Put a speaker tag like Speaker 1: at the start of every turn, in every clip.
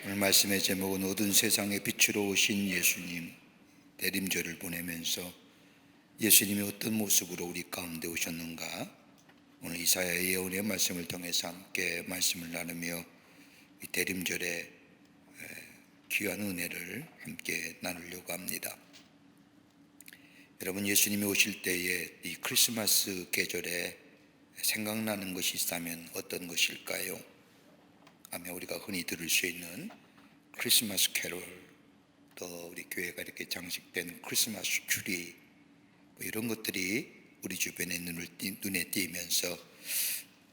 Speaker 1: 오늘 말씀의 제목은 어두운 세상에 빛으로 오신 예수님, 대림절을 보내면서 예수님이 어떤 모습으로 우리 가운데 오셨는가, 오늘 이사야의 예언의 말씀을 통해서 함께 말씀을 나누며 이 대림절의 귀한 은혜를 함께 나누려고 합니다. 여러분, 예수님이 오실 때에 이 크리스마스 계절에 생각나는 것이 있다면 어떤 것일까요? 아마 우리가 흔히 들을 수 있는 크리스마스 캐롤, 또 우리 교회가 이렇게 장식된 크리스마스 트리, 이런 것들이 우리 주변에 눈에 띄면서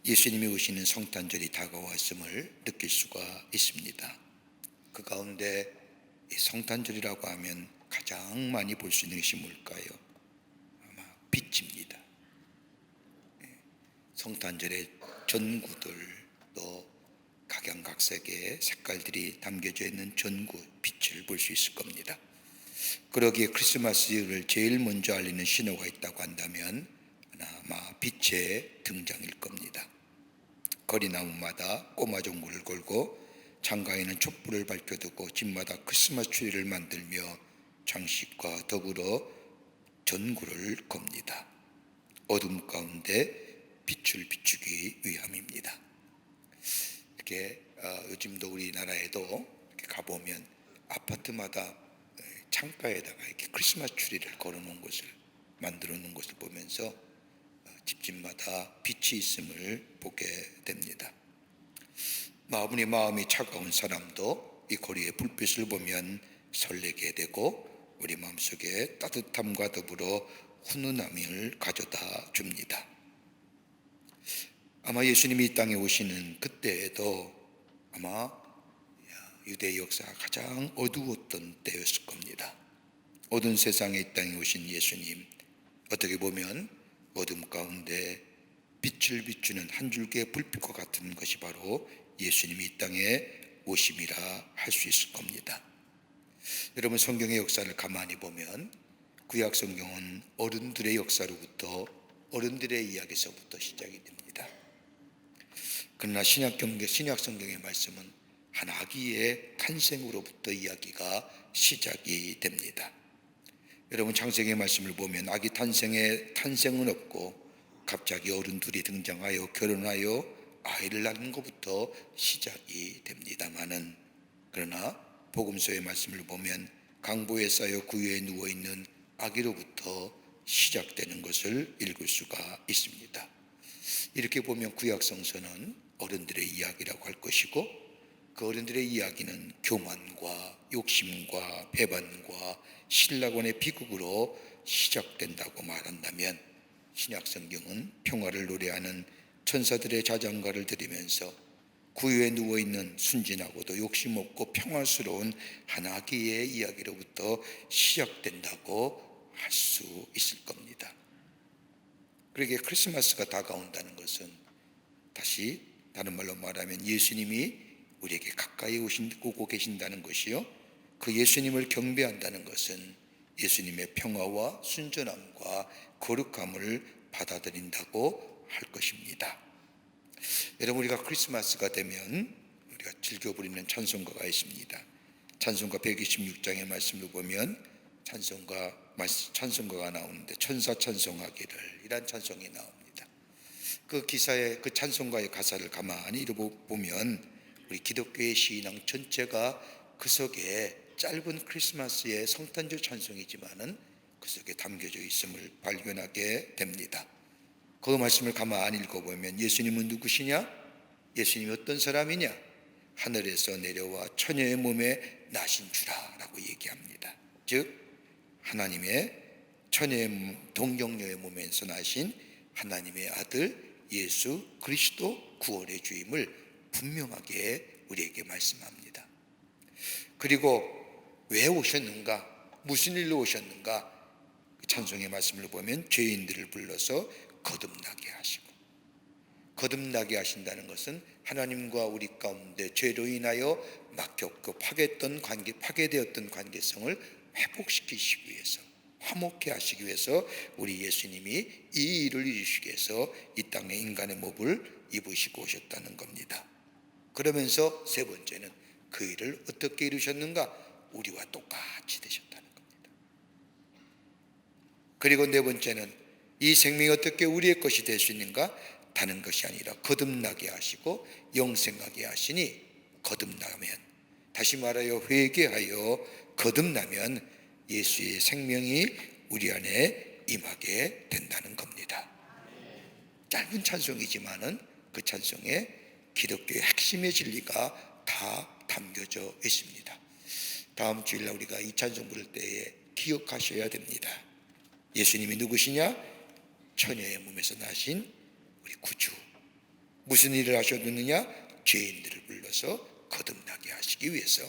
Speaker 1: 예수님이 오시는 성탄절이 다가왔음을 느낄 수가 있습니다. 그 가운데 이 성탄절이라고 하면 가장 많이 볼 수 있는 것이 뭘까요? 아마 빛입니다. 성탄절의 전구들, 또 각양각색의 색깔들이 담겨져 있는 전구, 빛을 볼 수 있을 겁니다. 그러기에 크리스마스를 제일 먼저 알리는 신호가 있다고 한다면 아마 빛의 등장일 겁니다. 거리나무마다 꼬마 종구를 걸고 창가에는 촛불을 밝혀두고 집마다 크리스마스 트리를 만들며 장식과 더불어 전구를 겁니다. 어둠 가운데 빛을 비추기 위함입니다. 이렇게 요즘도 우리나라에도 이렇게 가보면 아파트마다 창가에다가 이렇게 크리스마스 트리를 걸어놓은 것을 만들어 놓은 것을 보면서 집집마다 빛이 있음을 보게 됩니다. 마음이 차가운 사람도 이 거리의 불빛을 보면 설레게 되고 우리 마음속에 따뜻함과 더불어 훈훈함을 가져다 줍니다. 아마 예수님이 이 땅에 오시는 그때에도 아마 유대 역사가 가장 어두웠던 때였을 겁니다. 어두운 세상에 이 땅에 오신 예수님, 어떻게 보면 어둠 가운데 빛을 비추는 한 줄기의 불빛과 같은 것이 바로 예수님이 이 땅에 오심이라 할 수 있을 겁니다. 여러분, 성경의 역사를 가만히 보면 구약 성경은 어른들의 역사로부터, 어른들의 이야기에서부터 시작이 됩니다. 그러나 신약 성경의 말씀은 한 아기의 탄생으로부터 이야기가 시작이 됩니다. 여러분, 창세기의 말씀을 보면 아기 탄생은 없고 갑자기 어른들이 등장하여 결혼하여 아이를 낳는 것부터 시작이 됩니다마는, 그러나 복음서의 말씀을 보면 강보에 쌓여 구유에 누워있는 아기로부터 시작되는 것을 읽을 수가 있습니다. 이렇게 보면 구약 성서는 어른들의 이야기라고 할 것이고, 그 어른들의 이야기는 교만과 욕심과 배반과 신라곤의 비극으로 시작된다고 말한다면, 신약 성경은 평화를 노래하는 천사들의 자장가를 들으면서 구유에 누워있는 순진하고도 욕심 없고 평화스러운 한 아기의 이야기로부터 시작된다고 할 수 있을 겁니다. 그러기에 크리스마스가 다가온다는 것은, 다시 다른 말로 말하면 예수님이 우리에게 가까이 오고 계신다는 것이요, 그 예수님을 경배한다는 것은 예수님의 평화와 순전함과 거룩함을 받아들인다고 할 것입니다. 여러분, 우리가 크리스마스가 되면 우리가 즐겨 부르는 찬송가가 있습니다. 찬송가 126장의 말씀을 보면 찬송가가 나오는데, 천사 찬송하기를, 이란 찬송이 나옵니다. 그 찬송가의 가사를 가만히 읽어보면 우리 기독교의 신앙 전체가 그 속에 짧은 크리스마스의 성탄절 찬송이지만은 그 속에 담겨져 있음을 발견하게 됩니다. 그 말씀을 가만히 읽어보면 예수님은 누구시냐? 예수님이 어떤 사람이냐? 하늘에서 내려와 처녀의 몸에 나신 주라 라고 얘기합니다. 즉 하나님의 처녀의 동정녀의 몸에서 나신 하나님의 아들 예수 그리스도 구원의 주임을 분명하게 우리에게 말씀합니다. 그리고 왜 오셨는가? 무슨 일로 오셨는가? 찬송의 말씀을 보면 죄인들을 불러서 거듭나게 하시고, 거듭나게 하신다는 것은 하나님과 우리 가운데 죄로 인하여 막혔고 파괴되었던 관계성을 회복시키시기 위해서, 화목케 하시기 위해서 우리 예수님이 이 일을 이루시기 위해서 이 땅에 인간의 몸을 입으시고 오셨다는 겁니다. 그러면서 세 번째는 그 일을 어떻게 이루셨는가? 우리와 똑같이 되셨다는 겁니다. 그리고 네 번째는 이 생명이 어떻게 우리의 것이 될 수 있는가? 다른 것이 아니라 거듭나게 하시고 영생하게 하시니, 거듭나면, 다시 말하여 회개하여 거듭나면 예수의 생명이 우리 안에 임하게 된다는 겁니다. 짧은 찬송이지만은 그 찬송에 기독교의 핵심의 진리가 다 담겨져 있습니다. 다음 주일날 우리가 이 찬송 부를 때에 기억하셔야 됩니다. 예수님이 누구시냐? 처녀의 몸에서 나신 우리 구주. 무슨 일을 하셨느냐? 죄인들을 불러서 거듭나게 하시기 위해서.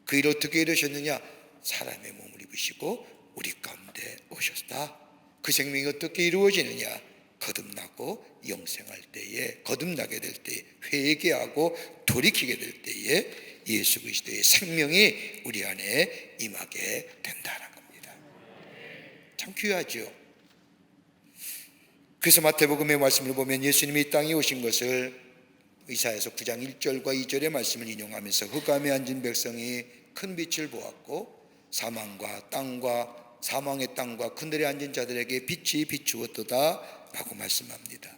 Speaker 1: 그 일 어떻게 이루셨느냐? 사람의 몸을 입으시고 우리 가운데 오셨다. 그 생명이 어떻게 이루어지느냐? 거듭나고 영생할 때에, 거듭나게 될 때에, 회개하고 돌이키게 될 때에 예수 그리스도의 생명이 우리 안에 임하게 된다는 겁니다. 참 귀하죠. 그래서 마태복음의 말씀을 보면 예수님이 이 땅에 오신 것을 이사야서 9장 1절과 2절의 말씀을 인용하면서 흑암에 앉은 백성이 큰 빛을 보았고 사망과 땅과 사망의 땅과 그늘에 앉은 자들에게 빛이 비추었도다 라고 말씀합니다.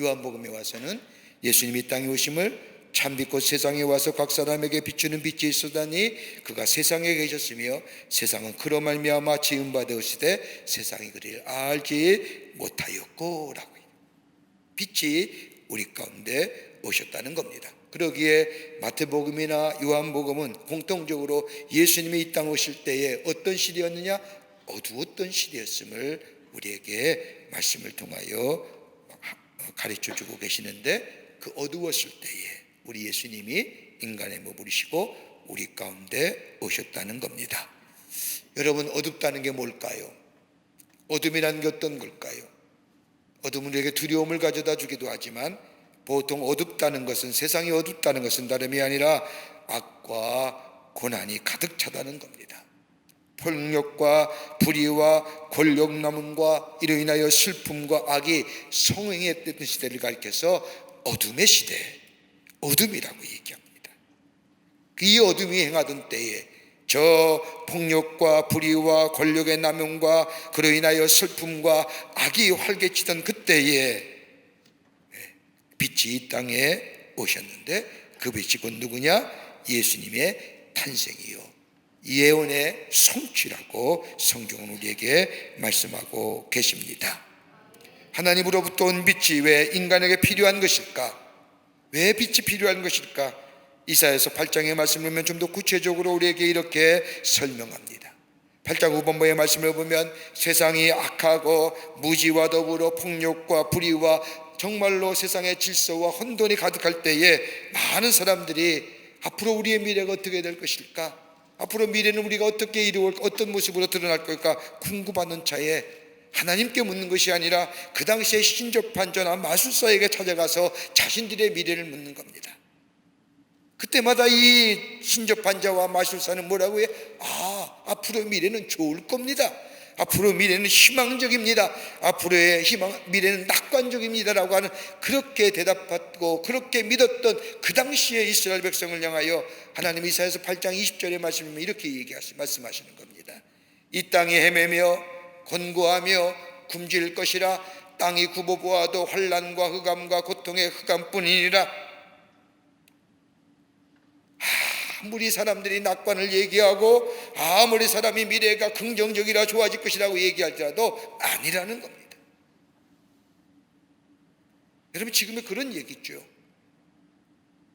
Speaker 1: 요한복음에 와서는 예수님이 이 땅에 오심을 참 빛곧 세상에 와서 각 사람에게 비추는 빛이 있으다니 그가 세상에 계셨으며 세상은 그로 말미암아 지음 바 되었으되 세상이 그를 알지 못하였고 라고, 빛이 우리 가운데 오셨다는 겁니다. 그러기에 마태복음이나 요한복음은 공통적으로 예수님이 이 땅 오실 때에 어떤 시대였느냐? 어두웠던 시대였음을 우리에게 말씀을 통하여 가르쳐주고 계시는데, 그 어두웠을 때에 우리 예수님이 인간의 몸을 입으시고 우리 가운데 오셨다는 겁니다. 여러분, 어둡다는 게 뭘까요? 어둠이라는 게 어떤 걸까요? 어둠은 우리에게 두려움을 가져다 주기도 하지만 보통 어둡다는 것은, 세상이 어둡다는 것은 다름이 아니라 악과 고난이 가득 차다는 겁니다. 폭력과 불의와 권력남용과 이로 인하여 슬픔과 악이 성행했던 시대를 가리켜서 어둠의 시대, 어둠이라고 얘기합니다. 이 어둠이 행하던 때에 저 폭력과 불의와 권력의 남용과 그로 인하여 슬픔과 악이 활개치던 그때에 빛이 이 땅에 오셨는데, 그 빛이 곧 누구냐? 예수님의 탄생이요 예언의 성취라고 성경은 우리에게 말씀하고 계십니다. 하나님으로부터 온 빛이 왜 인간에게 필요한 것일까? 왜 빛이 필요한 것일까? 이사야서 8장의 말씀을 보면 좀 더 구체적으로 우리에게 이렇게 설명합니다. 8장 후반부의 말씀을 보면 세상이 악하고 무지와 더불어 폭력과 불의와 정말로 세상의 질서와 혼돈이 가득할 때에 많은 사람들이 앞으로 우리의 미래가 어떻게 될 것일까? 앞으로 미래는 우리가 어떻게 이루어 어떤 모습으로 드러날 걸까 궁금하는 차에 하나님께 묻는 것이 아니라 그 당시에 신접한저나 마술사에게 찾아가서 자신들의 미래를 묻는 겁니다. 그때마다 이 신접한자와 마술사는 뭐라고 해요? 앞으로 미래는 좋을 겁니다. 앞으로 미래는 희망적입니다. 앞으로의 미래는 낙관적입니다라고 하는, 그렇게 대답받고 그렇게 믿었던 그 당시에 이스라엘 백성을 향하여 하나님 이사야서 8장 20절의 말씀을 이렇게 말씀하시는 겁니다. 이 땅이 헤매며 권고하며 굶주릴 것이라 땅이 굽어보아도 환난과 흑암과 고통의 흑암뿐이니라. 아무리 사람들이 낙관을 얘기하고 아무리 사람이 미래가 긍정적이라 좋아질 것이라고 얘기할지라도 아니라는 겁니다. 여러분, 지금의 그런 얘기죠.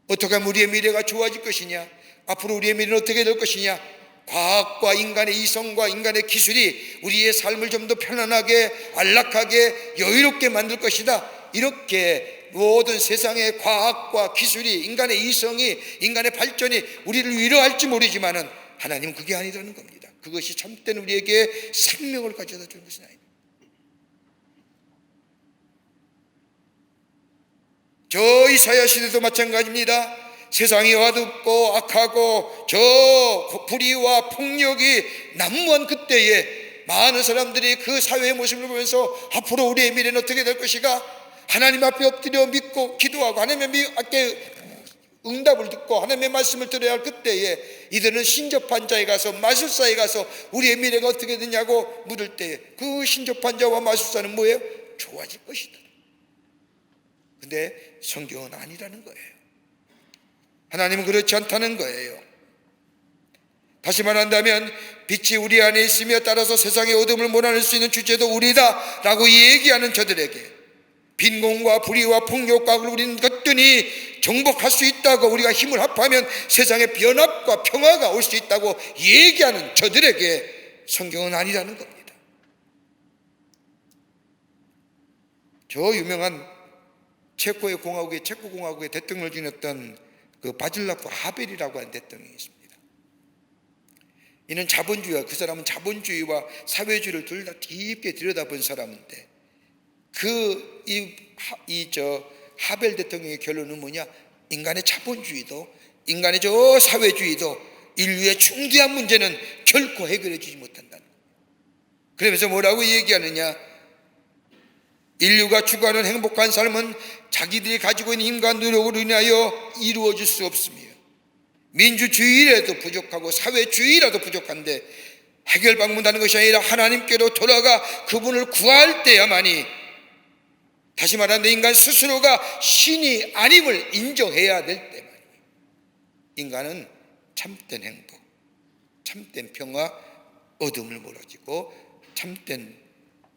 Speaker 1: 어떻게 하면 우리의 미래가 좋아질 것이냐? 앞으로 우리의 미래는 어떻게 될 것이냐? 과학과 인간의 이성과 인간의 기술이 우리의 삶을 좀 더 편안하게, 안락하게, 여유롭게 만들 것이다. 이렇게 모든 세상의 과학과 기술이, 인간의 이성이, 인간의 발전이 우리를 위로할지 모르지만은 하나님은 그게 아니라는 겁니다. 그것이 참된 우리에게 생명을 가져다 주는 것은 아닙니다. 저 이사야 시대도 마찬가지입니다. 세상이 어둡고 악하고 저 불의와 폭력이 난무한 그때에 많은 사람들이 그 사회의 모습을 보면서 앞으로 우리의 미래는 어떻게 될 것인가? 하나님 앞에 엎드려 믿고 기도하고 하나님 앞에 응답을 듣고 하나님의 말씀을 들어야 할 그때에 이들은 신접한 자에 가서 마술사에 가서 우리의 미래가 어떻게 되냐고 물을 때에 그 신접한 자와 마술사는 뭐예요? 좋아질 것이다. 근데 성경은 아니라는 거예요. 하나님은 그렇지 않다는 거예요. 다시 말한다면 빛이 우리 안에 있으며 따라서 세상의 어둠을 몰아낼 수 있는 주체도 우리다 라고 얘기하는 저들에게 빈곤과 불의와 폭력과 우리는 거뜬히 정복할 수 있다고, 우리가 힘을 합하면 세상의 변화과 평화가 올 수 있다고 얘기하는 저들에게 성경은 아니라는 겁니다. 저 유명한 체코의 체코공화국의 대통령을 지냈던 그 바질라프 하벨이라고 하는 대통령이 있습니다. 이는 자본주의와, 그 사람은 자본주의와 사회주의를 둘 다 깊게 들여다본 사람인데 하벨 대통령의 결론은 뭐냐? 인간의 자본주의도 인간의 저 사회주의도 인류의 중대한 문제는 결코 해결해 주지 못한다는 거예요. 그러면서 뭐라고 얘기하느냐? 인류가 추구하는 행복한 삶은 자기들이 가지고 있는 힘과 노력으로 인하여 이루어질 수 없으며 민주주의라도 부족하고 사회주의라도 부족한데 해결받는다는 것이 아니라 하나님께로 돌아가 그분을 구할 때야만이, 다시 말하면 인간 스스로가 신이 아님을 인정해야 될 때만이 인간은 참된 행복, 참된 평화, 어둠을 멀어지고 참된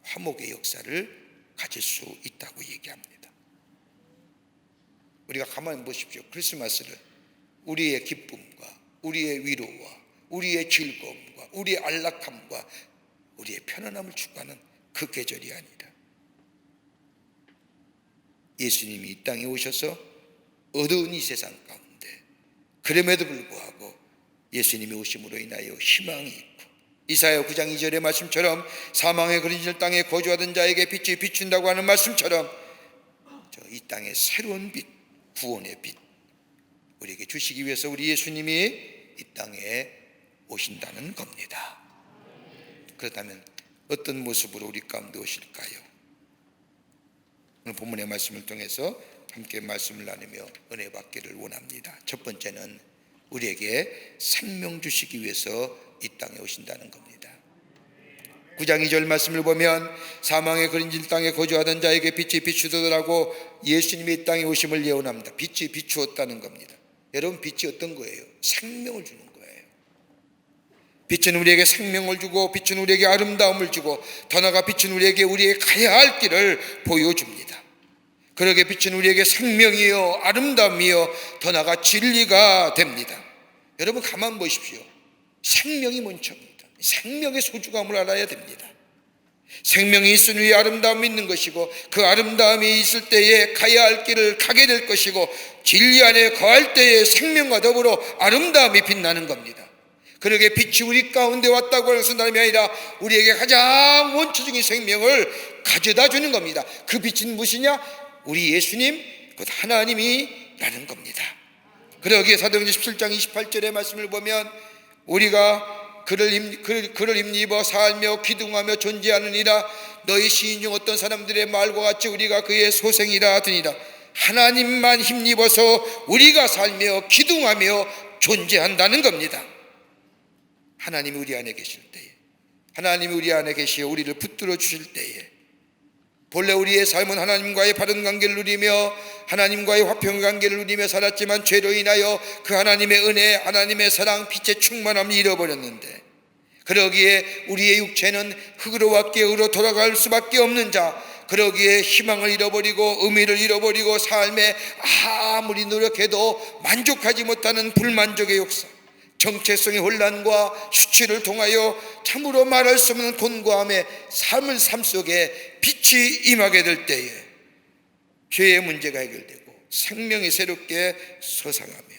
Speaker 1: 화목의 역사를 가질 수 있다고 얘기합니다. 우리가 가만히 보십시오. 크리스마스를 우리의 기쁨과 우리의 위로와 우리의 즐거움과 우리의 안락함과 우리의 편안함을 추구하는 그 계절이 아니라 예수님이 이 땅에 오셔서 어두운 이 세상 가운데 그럼에도 불구하고 예수님이 오심으로 인하여 희망이 있고, 이사야 9장 2절의 말씀처럼 사망의 그림질 땅에 거주하던 자에게 빛이 비춘다고 하는 말씀처럼 이 땅의 새로운 빛, 구원의 빛 우리에게 주시기 위해서 우리 예수님이 이 땅에 오신다는 겁니다. 그렇다면 어떤 모습으로 우리 가운데 오실까요? 오늘 본문의 말씀을 통해서 함께 말씀을 나누며 은혜 받기를 원합니다. 첫 번째는 우리에게 생명 주시기 위해서 이 땅에 오신다는 겁니다. 9장 2절 말씀을 보면 사망의 그림질 땅에 거주하던 자에게 빛이 비추더라고 예수님이 이 땅에 오심을 예언합니다. 빛이 비추었다는 겁니다. 여러분, 빛이 어떤 거예요? 생명을 주는 거예요. 빛은 우리에게 생명을 주고 빛은 우리에게 아름다움을 주고 더 나아가 빛은 우리에게 가야 할 길을 보여줍니다. 그러게 빛은 우리에게 생명이요 아름다움이요 더 나아가 진리가 됩니다. 여러분, 가만 보십시오. 생명이 먼저입니다. 생명의 소중함을 알아야 됩니다. 생명이 있으니 아름다움이 있는 것이고 그 아름다움이 있을 때에 가야 할 길을 가게 될 것이고 진리 안에 거할 때에 생명과 더불어 아름다움이 빛나는 겁니다. 그러게 빛이 우리 가운데 왔다고 하는 사람이 아니라 우리에게 가장 원초적인 생명을 가져다 주는 겁니다. 그 빛은 무엇이냐? 우리 예수님, 곧 하나님이라는 겁니다. 그러기에 사도행전 17장 28절의 말씀을 보면 우리가 그를 힘입어 살며 기둥하며 존재하느니라. 너희 시인 중 어떤 사람들의 말과 같이 우리가 그의 소생이라 하더니라. 하나님만 힘입어서 우리가 살며 기둥하며 존재한다는 겁니다. 하나님이 우리 안에 계실 때에, 하나님이 우리 안에 계시어 우리를 붙들어 주실 때에 본래 우리의 삶은 하나님과의 바른 관계를 누리며 하나님과의 화평 관계를 누리며 살았지만 죄로 인하여 그 하나님의 은혜, 하나님의 사랑, 빛의 충만함을 잃어버렸는데 그러기에 우리의 육체는 흙으로 깨으로 돌아갈 수밖에 없는 자, 그러기에 희망을 잃어버리고 의미를 잃어버리고 삶에 아무리 노력해도 만족하지 못하는 불만족의 역사, 정체성의 혼란과 수치를 통하여 참으로 말할 수 없는 곤고함의 삶 속에 빛이 임하게 될 때에 죄의 문제가 해결되고 생명이 새롭게 솟아가며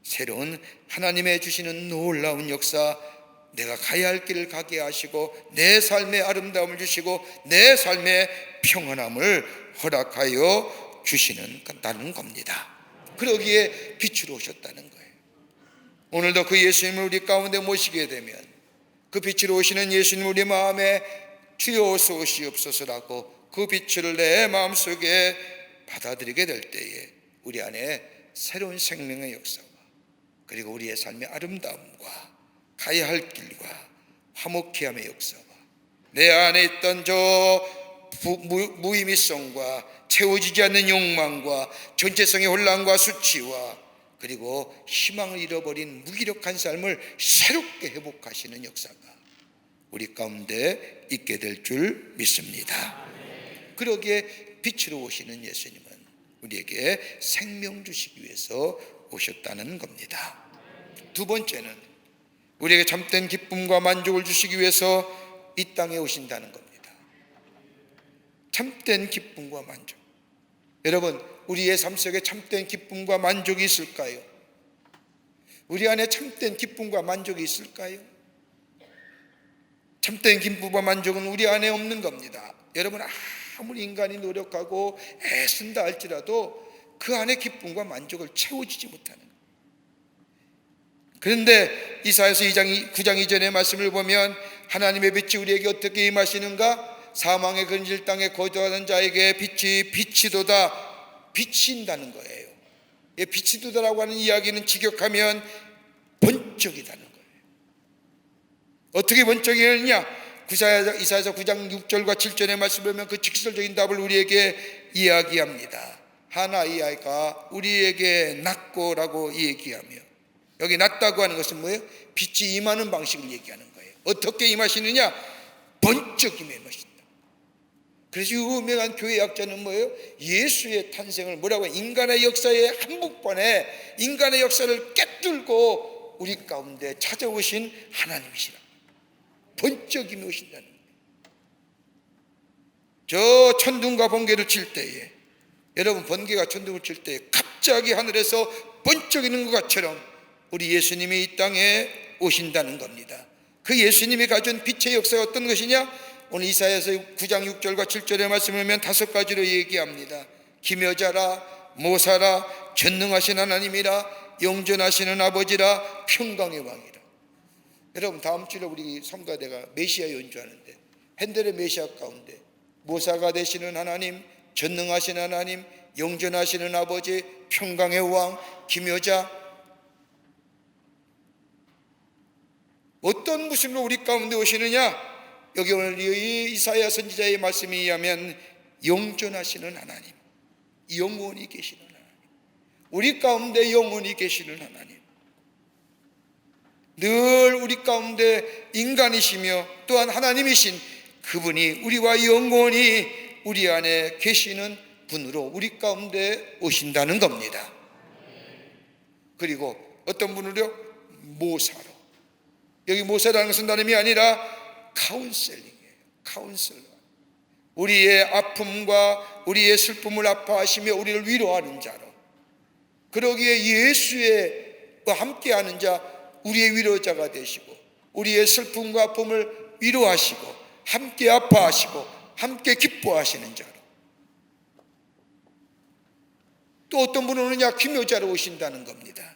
Speaker 1: 새로운 하나님의 주시는 놀라운 역사, 내가 가야 할 길을 가게 하시고 내 삶에 아름다움을 주시고 내 삶에 평안함을 허락하여 주시는 겁니다. 그러기에 빛으로 오셨다는 거예요. 오늘도 그 예수님을 우리 가운데 모시게 되면 그 빛으로 오시는 예수님 우리 마음에 주여 어서 오시옵소서라고 그 빛을 내 마음속에 받아들이게 될 때에 우리 안에 새로운 생명의 역사와 그리고 우리의 삶의 아름다움과 가야 할 길과 화목해함의 역사와 내 안에 있던 저 무의미성과 채워지지 않는 욕망과 전체성의 혼란과 수치와 그리고 희망을 잃어버린 무기력한 삶을 새롭게 회복하시는 역사가 우리 가운데 있게 될 줄 믿습니다. 그러기에 빛으로 오시는 예수님은 우리에게 생명 주시기 위해서 오셨다는 겁니다. 두 번째는 우리에게 참된 기쁨과 만족을 주시기 위해서 이 땅에 오신다는 겁니다. 참된 기쁨과 만족. 여러분, 우리의 삶 속에 참된 기쁨과 만족이 있을까요? 우리 안에 참된 기쁨과 만족이 있을까요? 참된 기쁨과 만족은 우리 안에 없는 겁니다. 여러분, 아무리 인간이 노력하고 애쓴다 할지라도 그 안에 기쁨과 만족을 채워지지 못하는 거예요. 그런데 이사야서 9장 2절의 말씀을 보면 하나님의 빛이 우리에게 어떻게 임하시는가? 사망의 근질 땅에 거주하는 자에게 빛이 비치도다, 비친다는 거예요. 비치도다라고 하는 이야기는 직역하면 번쩍이다는 거예요. 어떻게 번쩍이느냐? 이사야서 9장 6절과 7절의 말씀을 보면 그 직설적인 답을 우리에게 이야기합니다. 한 아이가 우리에게 낳고라고 얘기하며, 여기 낳다고 하는 것은 뭐예요? 빛이 임하는 방식을 얘기하는 거예요. 어떻게 임하시느냐? 번쩍임에 임하신다. 그래서 유명한 교회 학자는 뭐예요? 예수의 탄생을 뭐라고 해요? 인간의 역사의 한복판에 인간의 역사를 꿰뚫고 우리 가운데 찾아오신 하나님이시라. 번쩍임에 오신다는 거예요. 저 천둥과 번개를 칠 때에, 여러분, 번개가 천둥을 칠 때에 갑자기 하늘에서 번쩍이는 것처럼 우리 예수님이 이 땅에 오신다는 겁니다. 그 예수님이 가진 빛의 역사가 어떤 것이냐? 오늘 이사야서 9장 6절과 7절의 말씀을 보면 5가지로 얘기합니다. 기묘자라, 모사라, 전능하신 하나님이라, 영존하시는 아버지라, 평강의 왕이라. 여러분, 다음 주에 우리 성가대가 메시아 연주하는데 핸델의 메시아 가운데 모사가 되시는 하나님, 전능하신 하나님, 영존하시는 아버지, 평강의 왕, 기묘자, 어떤 모습으로 우리 가운데 오시느냐? 여기 오늘 이 이사야 선지자의 말씀에 의하면 영존하시는 하나님, 영원히 계시는 하나님, 우리 가운데 영원히 계시는 하나님, 늘 우리 가운데 인간이시며 또한 하나님이신 그분이 우리와 영원히 우리 안에 계시는 분으로 우리 가운데 오신다는 겁니다. 그리고 어떤 분으로요? 모사로. 여기 모사라는 것은 다름이 아니라 카운셀링이에요. 카운셀러. 우리의 아픔과 우리의 슬픔을 아파하시며 우리를 위로하는 자로. 그러기에 예수와 함께하는 자, 우리의 위로자가 되시고 우리의 슬픔과 아픔을 위로하시고 함께 아파하시고 함께 기뻐하시는 자로. 또 어떤 분은 오느냐? 기묘자로 오신다는 겁니다.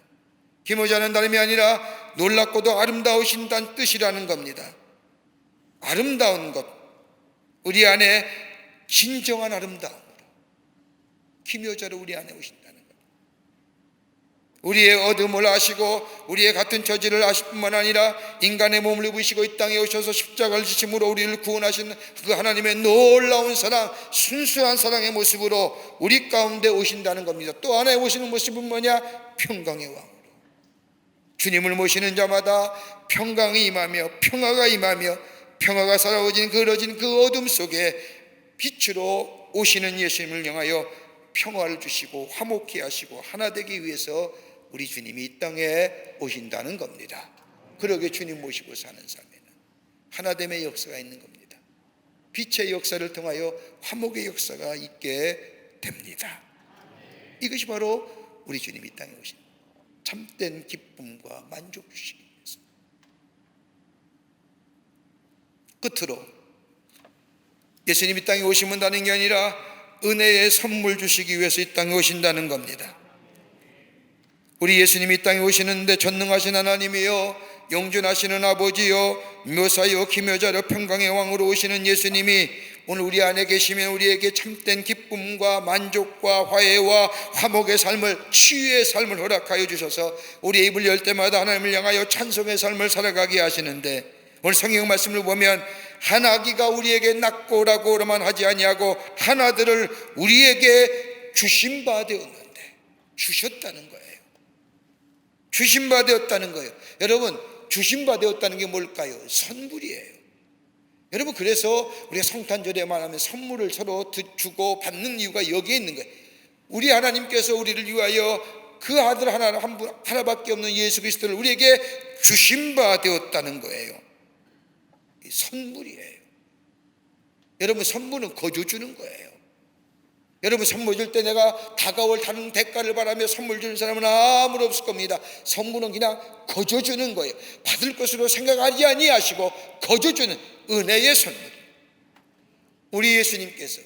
Speaker 1: 기묘자는 다름이 아니라 놀랍고도 아름다우신다는 뜻이라는 겁니다. 아름다운 것, 우리 안에 진정한 아름다움으로 기묘자로 우리 안에 오신다는 것. 우리의 어둠을 아시고 우리의 같은 처지를 아실 뿐만 아니라 인간의 몸을 입으시고 이 땅에 오셔서 십자가를 지심으로 우리를 구원하신 그 하나님의 놀라운 사랑, 순수한 사랑의 모습으로 우리 가운데 오신다는 겁니다. 또 하나의 오시는 모습은 뭐냐? 평강의 왕으로. 주님을 모시는 자마다 평강이 임하며 평화가 임하며 평화가 사라진 그 어둠 속에 빛으로 오시는 예수님을 향하여 평화를 주시고 화목케 하시고 하나 되기 위해서 우리 주님이 이 땅에 오신다는 겁니다. 그러게 주님 모시고 사는 삶에는 하나됨의 역사가 있는 겁니다. 빛의 역사를 통하여 화목의 역사가 있게 됩니다. 이것이 바로 우리 주님이 이 땅에 오신 참된 기쁨과 만족 주시기 위해서. 끝으로 예수님이 이 땅에 오시면 다는 게 아니라 은혜의 선물 주시기 위해서 이 땅에 오신다는 겁니다. 우리 예수님이 이 땅에 오시는데 전능하신 하나님이요 영존하시는 아버지요 묘사요 기묘자로 평강의 왕으로 오시는 예수님이 오늘 우리 안에 계시면 우리에게 참된 기쁨과 만족과 화해와 화목의 삶을, 치유의 삶을 허락하여 주셔서 우리의 입을 열 때마다 하나님을 향하여 찬송의 삶을 살아가게 하시는데, 오늘 성경 말씀을 보면 한 아기가 우리에게 낳고 오라고만 하지 아니하고 한 아들을 우리에게 주신 바 되었는데, 주셨다는 거예요. 주신 바 되었다는 거예요. 여러분, 주신 바 되었다는 게 뭘까요? 선물이에요. 여러분, 그래서 우리가 성탄절에만 하면 선물을 서로 주고 받는 이유가 여기에 있는 거예요. 우리 하나님께서 우리를 위하여 그 아들 하나밖에 없는 예수 그리스도를 우리에게 주신 바 되었다는 거예요. 선물이에요. 여러분, 선물은 거저 주는 거예요. 여러분, 선물 줄 때 내가 다가올 다른 대가를 바라며 선물 주는 사람은 아무도 없을 겁니다. 선물은 그냥 거저 주는 거예요. 받을 것으로 생각하지 아니하시고 거저 주는 은혜의 선물. 우리 예수님께서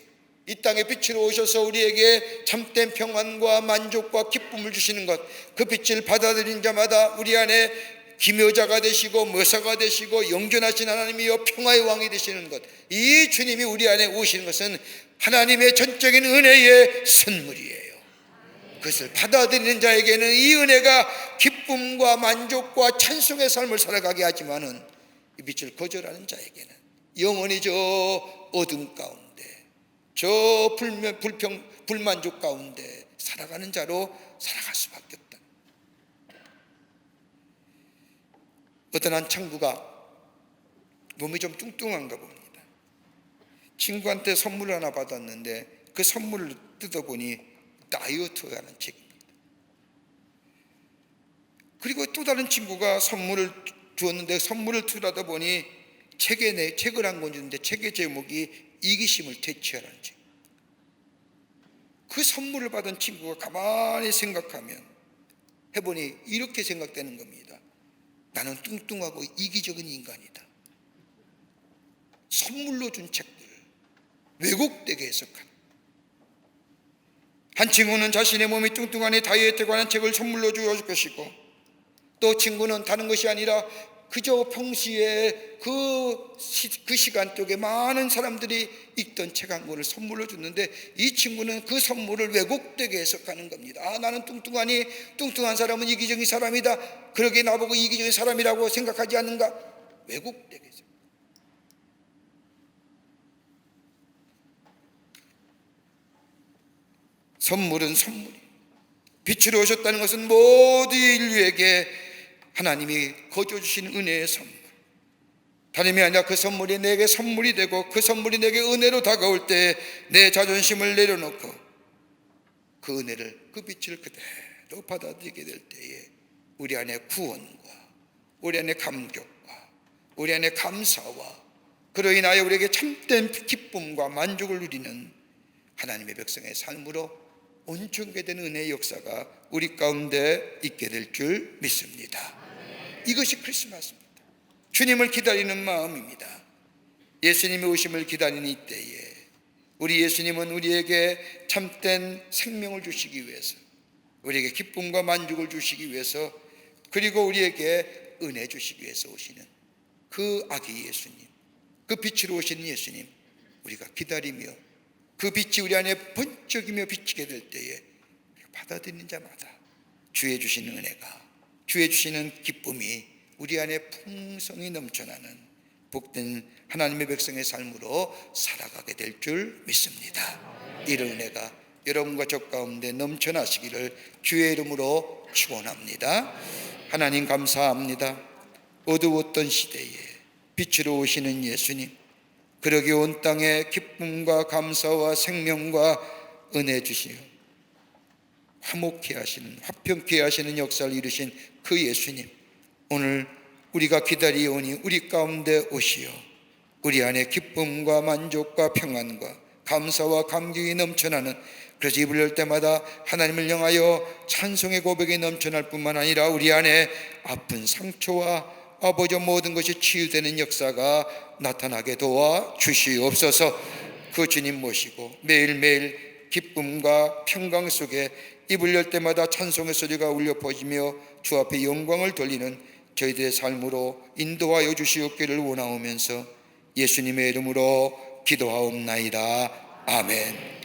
Speaker 1: 이 땅에 빛으로 오셔서 우리에게 참된 평안과 만족과 기쁨을 주시는 것, 그 빛을 받아들인 자마다 우리 안에 기묘자가 되시고 머사가 되시고 영존하신 하나님이여 평화의 왕이 되시는 것, 이 주님이 우리 안에 오시는 것은 하나님의 전적인 은혜의 선물이에요. 그것을 받아들이는 자에게는 이 은혜가 기쁨과 만족과 찬송의 삶을 살아가게 하지만은 이 빛을 거절하는 자에게는 영원히 저 어둠 가운데, 저 불만족 가운데 살아가는 자로 살아갈 수밖에 없다. 어떤 한 친구가 몸이 좀 뚱뚱한가 봅니다. 친구한테 선물을 하나 받았는데 그 선물을 뜯어보니 다이어트하는 책입니다. 그리고 또 다른 친구가 선물을 주었는데 선물을 들여다 보니 책을 한 권 주는데 책의 제목이 이기심을 퇴치하라는 책. 그 선물을 받은 친구가 가만히 생각하면 해보니 이렇게 생각되는 겁니다. 나는 뚱뚱하고 이기적인 인간이다. 선물로 준 책들 왜곡되게 해석한. 한 친구는 자신의 몸이 뚱뚱하니 다이어트에 관한 책을 선물로 주었을 것이고, 또 친구는 다른 것이 아니라 그저 평시에 그 시간 쪽에 많은 사람들이 읽던 책 한 권을 선물로 줬는데 이 친구는 그 선물을 왜곡되게 해석하는 겁니다. 아, 나는 뚱뚱하니 뚱뚱한 사람은 이기적인 사람이다, 그러기에 나보고 이기적인 사람이라고 생각하지 않는가? 왜곡되게 해석. 선물은 선물이, 빛으로 오셨다는 것은 모든 인류에게 하나님이 거저 주신 은혜의 선물, 다름이 아니라 그 선물이 내게 선물이 되고 그 선물이 내게 은혜로 다가올 때 내 자존심을 내려놓고 그 은혜를, 그 빛을 그대로 받아들이게 될 때에 우리 안에 구원과 우리 안에 감격과 우리 안에 감사와 그로 인하여 우리에게 참된 기쁨과 만족을 누리는 하나님의 백성의 삶으로 온전케된 은혜의 역사가 우리 가운데 있게 될 줄 믿습니다. 이것이 크리스마스입니다. 주님을 기다리는 마음입니다. 예수님의 오심을 기다리는 이때에 우리 예수님은 우리에게 참된 생명을 주시기 위해서, 우리에게 기쁨과 만족을 주시기 위해서, 그리고 우리에게 은혜 주시기 위해서 오시는 그 아기 예수님, 그 빛으로 오신 예수님, 우리가 기다리며 그 빛이 우리 안에 번쩍이며 비치게 될 때에 받아들이는 자마다 주의 주시는 은혜가, 주의 주시는 기쁨이 우리 안에 풍성히 넘쳐나는 복된 하나님의 백성의 삶으로 살아가게 될 줄 믿습니다. 이런 은혜가 여러분과 저 가운데 넘쳐나시기를 주의 이름으로 축원합니다. 하나님 감사합니다. 어두웠던 시대에 빛으로 오시는 예수님, 그러기 온 땅에 기쁨과 감사와 생명과 은혜 주시어 화목케 하시는, 화평케 하시는 역사를 이루신 그 예수님, 오늘 우리가 기다리오니 우리 가운데 오시어 우리 안에 기쁨과 만족과 평안과 감사와 감격이 넘쳐나는, 그래서 입을 열 때마다 하나님을 향하여 찬송의 고백이 넘쳐날 뿐만 아니라 우리 안에 아픈 상처와 아버지 모든 것이 치유되는 역사가 나타나게 도와 주시옵소서. 그 주님 모시고 매일매일 기쁨과 평강 속에 입을 열 때마다 찬송의 소리가 울려 퍼지며 주 앞에 영광을 돌리는 저희들의 삶으로 인도하여 주시옵기를 원하오면서 예수님의 이름으로 기도하옵나이다. 아멘.